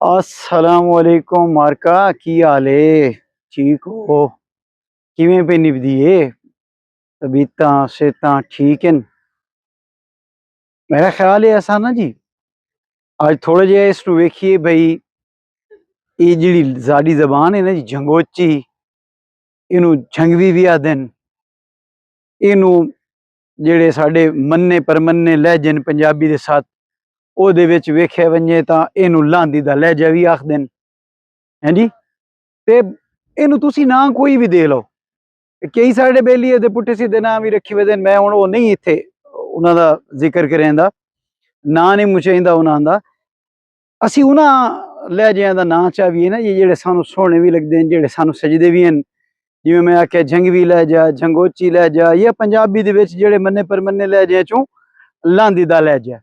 अस्सलामुअलैकुम मार्का की हाल है। ठीक हो? किवें पे निभदी है तबीयतां सेहतां ठीक हैं? मेरा ख्याल है ऐसा ना जी, आज थोड़ा जिहा इसनूं वेखिए बई ये जिहड़ी साडी ज़बान है ना जी झंगोची, इनू झंगवी भी आखदे न। इनू जिहड़े साडे मन्ने परमन्ने लहजे न पंजाबी दे साथ ओहदे विच वेख्या वंजे तां इनू लांदी दा लहजा भी आखदे न। हैं जी, ते इनू तुसी नां कोई भी दे लो। कई साढ़े बेली दे पुट्ठे सीधे नाम भी रखी हुए मैं हुण वो नहीं इत्थे उन्हां दा जिक्र करें दा ना नहीं मुझे उन्हां दा। असी उन्हां लहजियां दा नां चाहवीए ना जी जेहड़े सानू सोहने भी लगदे न, जेहड़े सानू सजदे भी हैं। जिवें मैं आख्या झंगवी लहजा, झंगोची लहजा या पंजाबी दे विच जेहड़े मन्ने परमन्ने लहजे चों लांदी दा लहजा।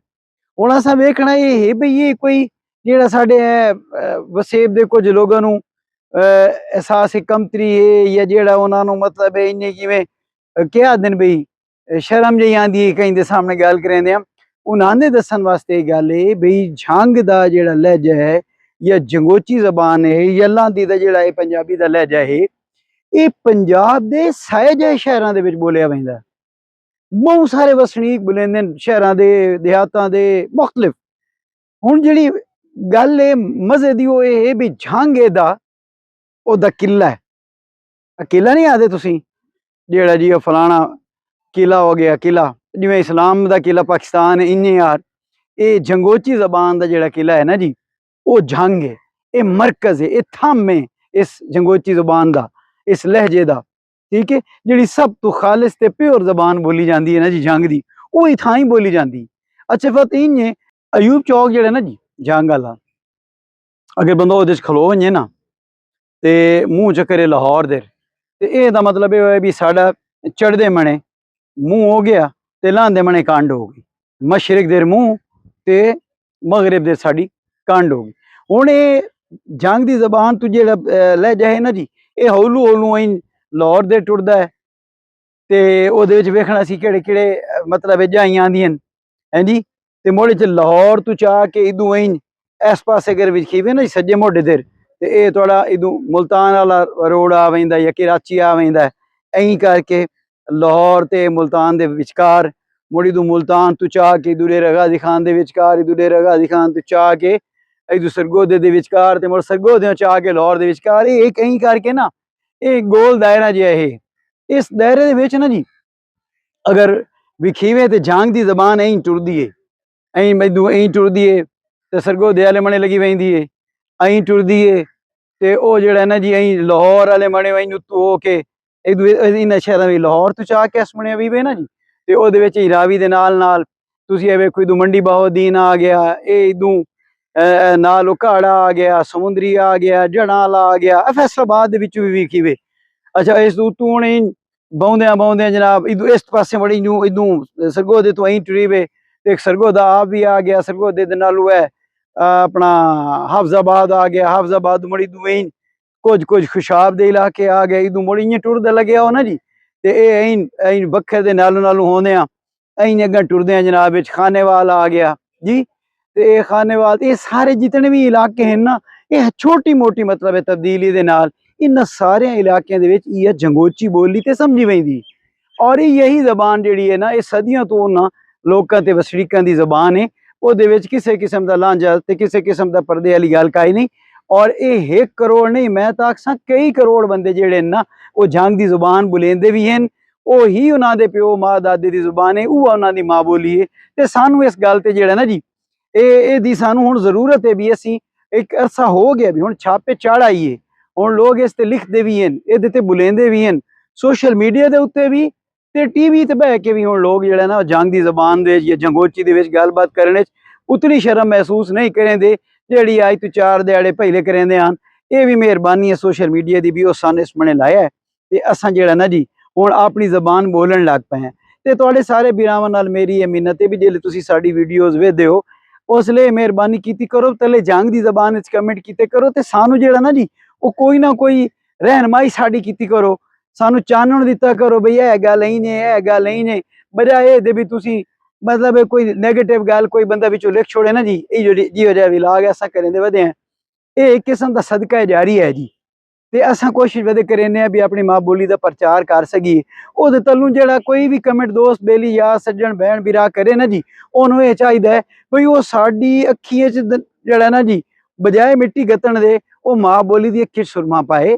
हुण असां वेखना ये है बई ये कोई जेहड़ा साडे वसेब दे कुछ लोगां नू एहसास कमतरी है या जेड़ा उन्होंने मतलब है इन्हें किवें क्या आखदे बई शर्म जी आंदी है कहीं दे सामने गल करेंदे उन्होंने दसन वास्ते गल है बई झंग दा जेड़ा लहजा है या झंगोची जबान है या लांदी दा जेड़ा है पंजाबी दा लहजा है ये पंजाब दे सारे जहे शहरां दे विच बोलिया वैंदा है। बहुत सारे वसनीक बुलेंदे शहरां दे देहातां दे मुख्तलिफ। हुण जेड़ी गल है मजे दी वो है भी झंग दा ओदा किला है। किला नहीं आखदे तुसी जेड़ा जी फलाना किला हो गया किला जिवें इस्लाम दा किला पाकिस्तान है इन्ने यार ये झंगोची जबान दा जेड़ा किला है ना जी वो झंग है, ये मरकज है, ये थम है इस झंगोची जबान दा, इस लहजे दा। ठीक है, जी सब तो खालिस ते प्योर जबान बोली जाती है ना जी झंग दी वो इत्थां ही बोली जाती। अच्छा फत इं अयूब चौक जेड़ा ना जी झंग आला अगर बंदा ओहदे च खलो वंजे ना ते मुंह चक्कर लाहौर दे ते एह्दा मतलब ये होया भी साढ़ा चढ़दे मने मुंह हो गया ते लांदे मने कंड हो गई, मशरक देर मुंह ते मगरब देर साड़ी कंड हो गई। हुण ये जंग दी जबान तू जेड़ा लहजा है ना जी ये हौलू हौलू लाहौर दे टुरदा है ते ओहदे विच वेखना सी केड़े केड़े मतलब जाइयां आंदियां हैं जी ते मोड़े च लाहौर तू चाह के इदू इस पासे अगर विखीवे ना सज्जे मोढे देर ते ये थोड़ा इदू मुल्तान वाला रोड आ वैंदा या कराची आ वैंदा है। ऐं करके लाहौर ते मुल्तान दे विचकार मुड़ी दू मुल्तान तू चाह के इदू डेरा गाजी खान दे विचकार इदू डेरा गाजी खान तू चाह के इदू सरगोदे दे विचकार ते मुड़ सरगोदे चाह के लाहौर दे विचकार एक ऐं करके ना एक गोल दायरा जिहा है। इस दायरे दे विच ना जी अगर विखीवे ते जंग दी जबान ऐं टुरदी है, ऐं मैदू ऐं टुरदी है ते सरगोदे आले मने लगी वैंदी है, ऐं टुरदी है ते ओ जेड़ा ना जी ऐं लाहौर वाले मने ऐं उत्तू हो के इन्हां शहरां दी लाहौर तू चाह के असमने भी वे ना जी ते ओहदे विच रावी दे नाल नाल तुसी ए वेखो इदू मंडी बाहुद्दीन आ गया, ए इदू नाल उकाड़ा आ गया, समुंदरी आ गया, जड़ाला आ गया, फैसलाबाद दे विच भी विखीवे। अच्छा इस तू हुण बहुंदियां बहुंदियां जनाब इदू इस पासे बड़ी इदू सरगोदे तो ऐं टुरी वे ते एक सरगोदा आप भी आ गया, सरगोदे दे नाल है अपना हाफजाबाद आ गया, हाफजाबाद मुड़ी दू कुछ कुछ खुशाब दे इलाके आ गए इदू मुड़ी इं टुरदा लग्या हो ना जी ते ऐं बखे दे नालों नालों होंदे ऐं अग्गें टुरदे जनाब विच खानेवाल आ गया जी ते खानेवाल ये सारे जितने भी इलाके हैं ना ये छोटी मोटी मतलब है तब्दीली दे नाल इन सारे इलाकों के झंगोची बोली तो समझी वही और यही जबान जी है ना ये सदियों तो ना लोगों के वसनीकों की जबान है वो किसी किस्म का लांझा तो किसी किस्म का परदे वाली गल काई नहीं। और ये 1 करोड़ नहीं मैं तो आखसा कई करोड़ बंदे जेड़े ना वो जंग की जुबान बुलेंदे भी हैं वो ही उन्होंने प्यो माँ दादे की जुबान है वो उन्होंने माँ बोली है तो सानू इस गल से जेड़ा ना जी ये सानू हुण जरूरत है भी असी एक अरसा हो गया भी हुण छापे चढ़ आईए हुण लोग इस ते लिखते भी हैं ये ते बुलेंदे भी हैं सोशल मीडिया के उत्ते भी ते टीवी ते बह के भी हुण लोग जेड़ा ना जंग की जबान दे या झंगोची दे विच गलबात करने उतनी शर्म महसूस नहीं करेंदे जेड़ी अज तो 4 दिहाड़े पहले करेंदे हन। ये भी मेहरबानी है सोशल मीडिया की भी उस सन इस मने लाया है ते असां जेड़ा ना जी हुण अपनी जबान बोलन लग पे हैं ते तुहाडे सारे वीरावां नाल मेरी ये मिन्नत है भी जेल्लै तुसीं साडी वीडियोज़ वेखदे हो उसले मेहरबानी कीती करो तले जंग की जबान विच कमेंट कीते करो ते सानू जेड़ा ना जी वो कोई ना कोई रहनमाई साडी कीती करो सानू चानण दिता करो बई ए गल ऐ गल ऐ बजाए ये भी तुसीं मतलब कोई नेगेटिव गल कोई बंदा विचों लिख छोड़े ना जी जिहो जिहा विलाग ऐसा करेंदे वधे हैं ये एक किस्म का सदका जारी है जी। ते असां कोशिश वधे करेने भी अपनी माँ बोली का प्रचार कर सकी। ओदे तलू जेड़ा कोई भी कमेंट दोस्त बेली या सज्जन बहन बिरा करे ना जी, ओनू ये चाहिए भई वो साडी अखियां च जेड़ा ना जी बजाय मिट्टी गतन दे वो माँ बोली दी अखी सुरमा पाए,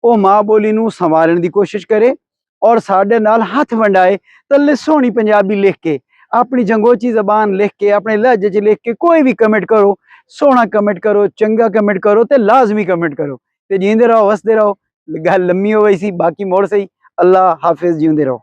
वो माँ बोली नू संभालने की कोशिश करे और साडे नाल हाथ वंडाए तले सोहनी पंजाबी लिख के अपनी जंगोची जबान लिख के अपने लहजे च लिख के कोई भी कमेंट करो, सोहना कमेंट करो, चंगा कमेंट करो ते लाजमी कमेंट करो ते जींदे रहो, हसदे रहो। गल लम्मी हो गई सी, बाकी मोड़ सही। अल्लाह हाफिज, जींदे रहो।